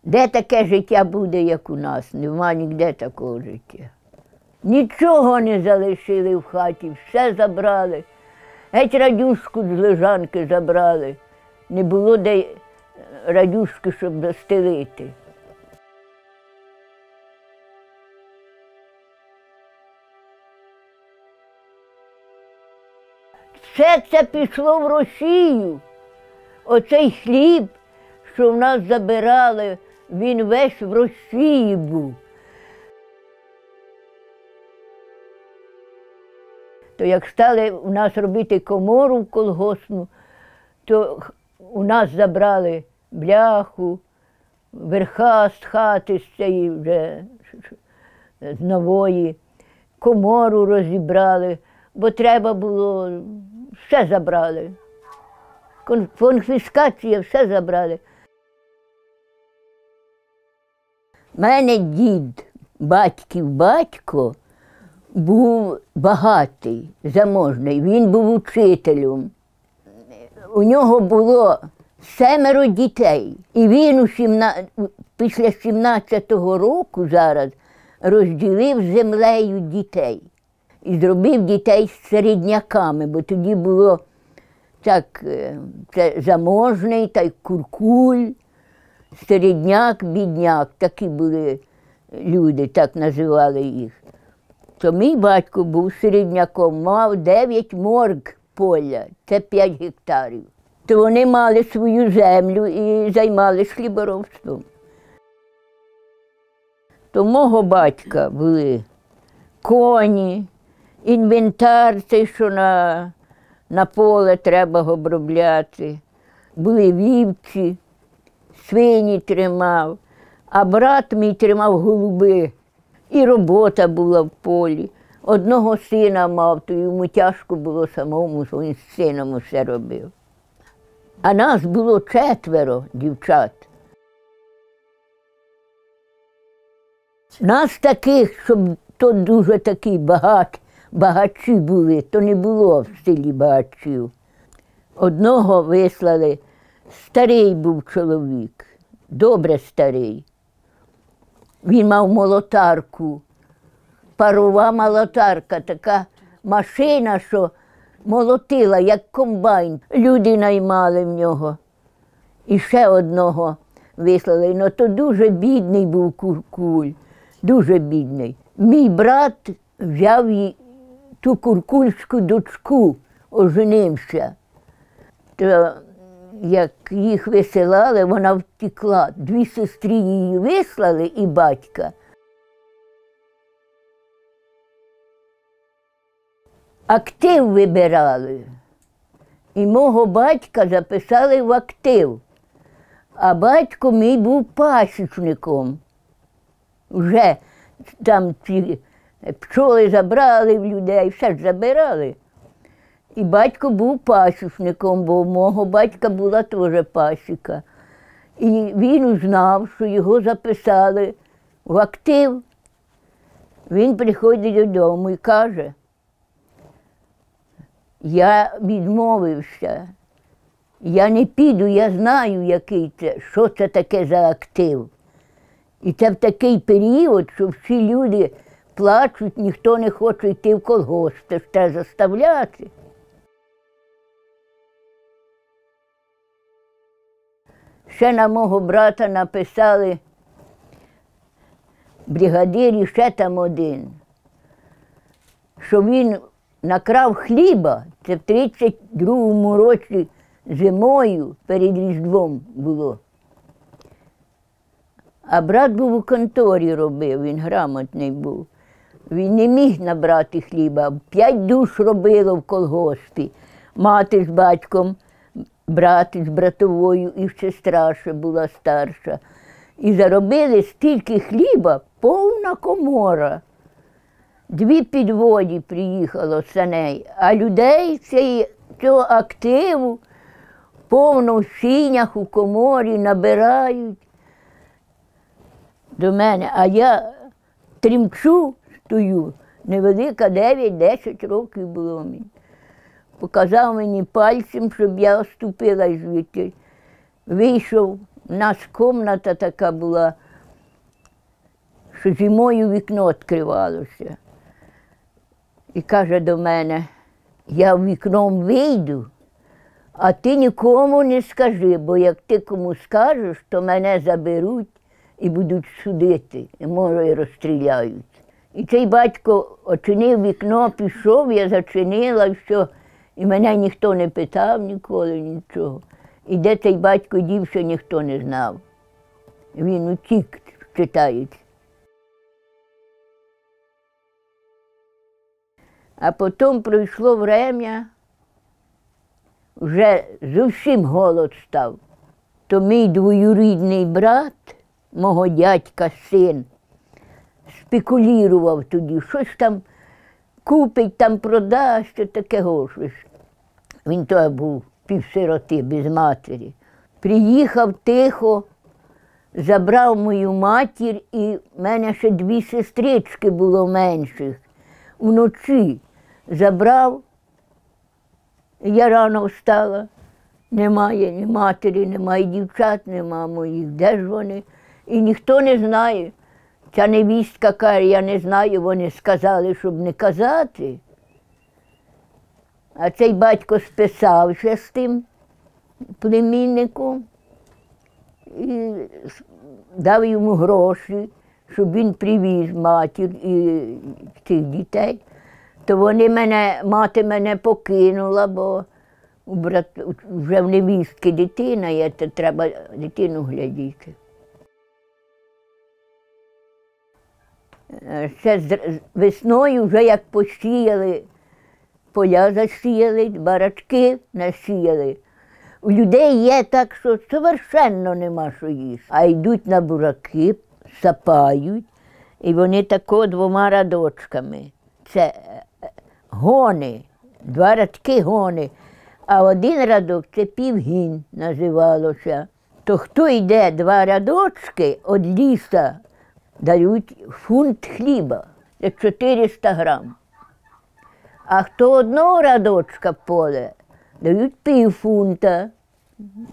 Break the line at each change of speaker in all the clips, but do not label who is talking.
Де таке життя буде, як у нас? Нема ніде такого життя. Нічого не залишили в хаті, все забрали. Геть радюшку з лежанки забрали. Не було де радюшки, щоб застелити. Все це пішло в Росію. Оцей хліб, що в нас забирали, він весь в Росії був. То як стали у нас робити комору колгоспну, то у нас забрали бляху, верха з хати, з цієї вже з нової, комору розібрали, бо треба було, все забрали. Конфіскація, все забрали. У мене дід, батьків батько, був багатий, заможний, він був учителем. У нього було 7 дітей. І він після 17-го року зараз розділив землею дітей. І зробив дітей середняками, бо тоді було так, це заможний, та й куркуль, середняк, бідняк, такі були люди, так називали їх. То мій батько був середняком, мав 9 морг поля, це 5 гектарів. То вони мали свою землю і займалися хліборобством. То мого батька були коні, інвентар, цей, що на поле треба обробляти, були вівці, свині тримав, а брат мій тримав голуби. І робота була в полі. Одного сина мав, то йому тяжко було самому, що він з сином усе робив. А нас було 4 дівчат. Нас таких, щоб то дуже такі багачі були, то не було в селі багачів. Одного вислали, старий був чоловік, добре старий. Він мав молотарку, парова молотарка, така машина, що молотила, як комбайн. Люди наймали в нього. І ще одного вислали. Ну, то дуже бідний був куркуль, дуже бідний. Мій брат взяв ту куркульську дочку, оженився. То як їх висилали, вона втекла. 2 сестри її вислали і батька. Актив вибирали. І мого батька записали в актив. А батько мій був пасічником. Вже там ці пчоли забрали в людей, все ж забирали. І батько був пасічником, бо у мого батька була теж пасіка. І він узнав, що його записали в актив. Він приходить додому і каже, я відмовився, я не піду, я знаю, який це, що це таке за актив. І це в такий період, що всі люди плачуть, ніхто не хоче йти в колгосп, це ж треба заставляти. Ще на мого брата написали бригадирі, ще там один, що він накрав хліба, це в 32-му році зимою перед Різдвом було. А брат був у конторі робив, він грамотний був. Він не міг набрати хліба, 5 душ робило в колгоспі. Мати з батьком, брат з братовою і сестра ще була старша. І заробили стільки хліба, повна комора. 2 підводи приїхало саней, а людей цього активу повно в сінях, у коморі набирають до мене. А я тремчу, стою, невелика, 9-10 років було мені. Показав мені пальцем, щоб я оступила звідти. Вийшов У нас кімната така була, що зимою вікно відкривалося. І каже до мене, я вікном вийду, а ти нікому не скажи, бо як ти кому скажеш, то мене заберуть і будуть судити, і може і розстріляють. І цей батько очинив вікно, пішов, я зачинила, і все. І мене ніхто не питав ніколи, нічого. І де цей батько дівся, ніхто не знав. Він утік, читають. А потім пройшло время, вже зовсім голод став. То мій двоюрідний брат, мого дядька син, спекулював тоді, щось там купить, там продасть, що таке гроші. Він то був півсироти, без матері. Приїхав тихо, забрав мою матір, і в мене ще 2 сестрички було менших. Вночі забрав, я рано встала, немає ні матері, немає дівчат, нема моїх, де ж вони? І ніхто не знає. Ця невістка каже, я не знаю, вони сказали, щоб не казати. А цей батько списався з тим племінником і дав йому гроші, щоб він привіз матір і цих дітей. То мати мене покинула, бо вже в невістки дитина є, то треба дитину глядіти. Ще весною, вже як посіяли, поля засіяли, барачки насіяли. У людей є так, що совершенно нема що їсти. А йдуть на бураки, сапають, і вони тако 2 рядочками. Це гони, 2 рядки гони, а 1 рядок – це півгін називалося. То хто йде 2 рядочки від ліса, дають фунт хліба, це 400 грам. А хто 1 рядочка поле, дають півфунта.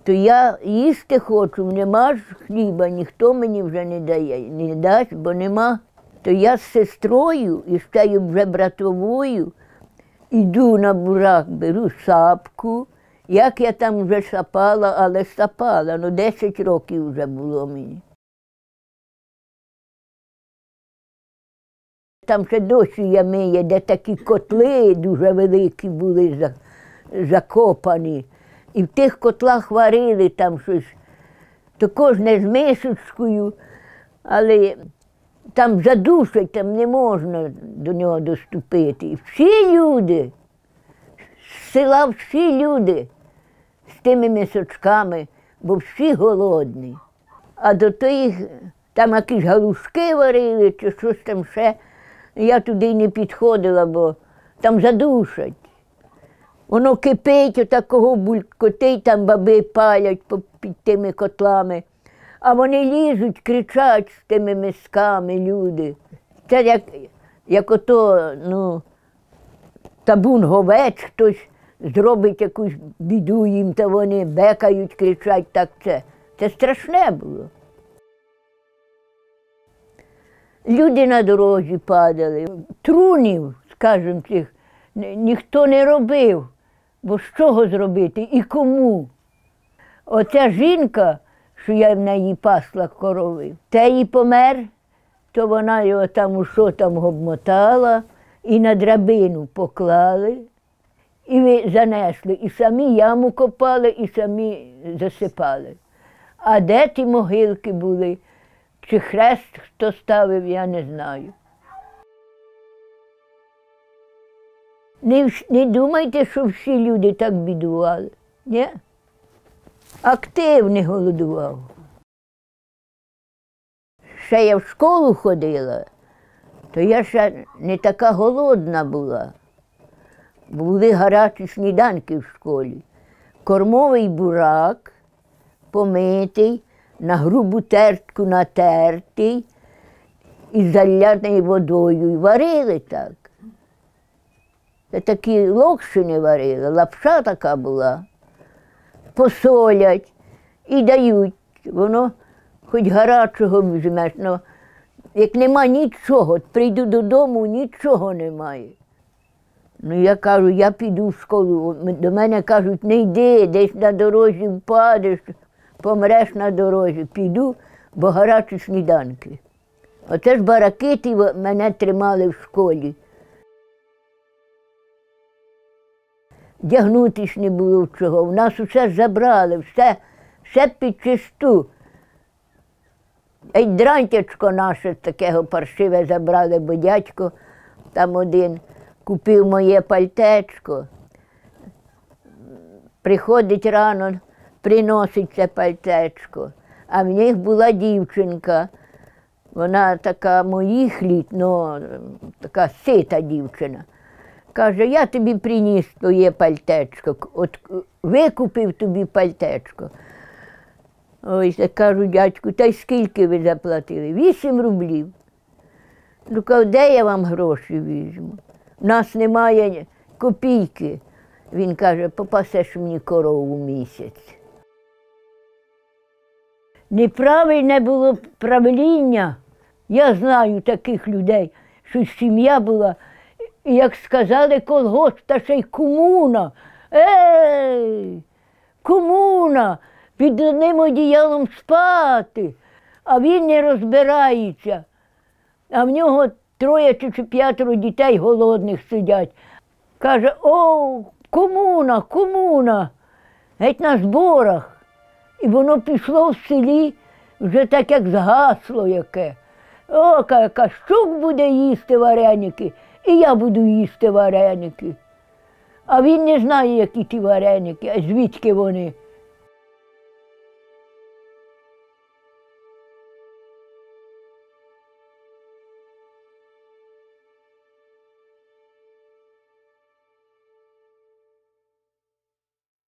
То я їсти хочу, нема ж хліба, ніхто мені вже не дає, не дасть, бо нема. То я з сестрою, і ще вже братовою, йду на бурак, беру сапку. Як я там вже сапала, але сапала, 10 років вже було мені. Там ще досі ями є, де такі котли дуже великі були закопані. І в тих котлах варили там щось, то кожне з мисочкою, але там задушать, там не можна до нього доступити. І всі люди, з села всі люди з тими мисочками, бо всі голодні. А до тих, там якісь галушки варили чи щось там ще, я туди й не підходила, бо там задушать. Воно кипить, отакого булькотить, там баби палять під тими котлами. А вони лізуть, кричать з тими мисками, люди. Це як ото, табун говець, хтось зробить якусь біду їм, та вони бекають, кричать, так це. Це страшне було. Люди на дорозі падали. Трунів, скажімо, цих ніхто не робив. Бо з чого зробити і кому? Оця жінка, що я в неї пасла корови, те їй помер, то вона його там обмотала і на драбину поклали, і занесли, і самі яму копали, і самі засипали. А де ті могилки були, чи хрест хто ставив, я не знаю. Не думайте, що всі люди так бідували. Ні? Активний голодував. Ще я в школу ходила, то я ще не така голодна була. Були гарячі сніданки в школі. Кормовий бурак, помитий, на грубу тертку натертий, із заляною водою, і варили так. Та такі локшини варили, лапша така була. Посолять і дають Воно хоч гарячого візьмеш, но як нема нічого, от прийду додому, нічого немає. Ну, я кажу, я піду в школу. До мене кажуть, не йди, десь на дорозі впадеш, помреш на дорозі. Піду, бо гарячі сніданки. Оце ж баракити мене тримали в школі. Дягнутись не було чого. У нас усе забрали, все під чисту. А й дрантячко наше такого паршиве забрали, бо дядько там один купив моє пальтечко. Приходить рано, приносить це пальтечко. А в них була дівчинка. Вона така моїх літ, ну, така сита дівчина. Каже, я тобі приніс твоє пальтечко, от викупив тобі пальтечко. Ось, я кажу, дядьку, та й скільки ви заплатили? 8 рублів. Ну, кажу, де я вам гроші візьму? У нас немає копійки. Він каже, попасеш мені корову місяць. Неправильне було правління. Я знаю таких людей, що сім'я була, і як сказали колгосп, та ще й комуна. Ей, комуна, під одним одіялом спати, а він не розбирається. А в нього 3 чи 5 дітей голодних сидять. Каже, о, комуна, комуна, геть на зборах. І воно пішло в селі вже так, як згасло яке. О, Кащук буде їсти вареники, і я буду їсти вареники. А він не знає, які ті вареники, а звідки вони.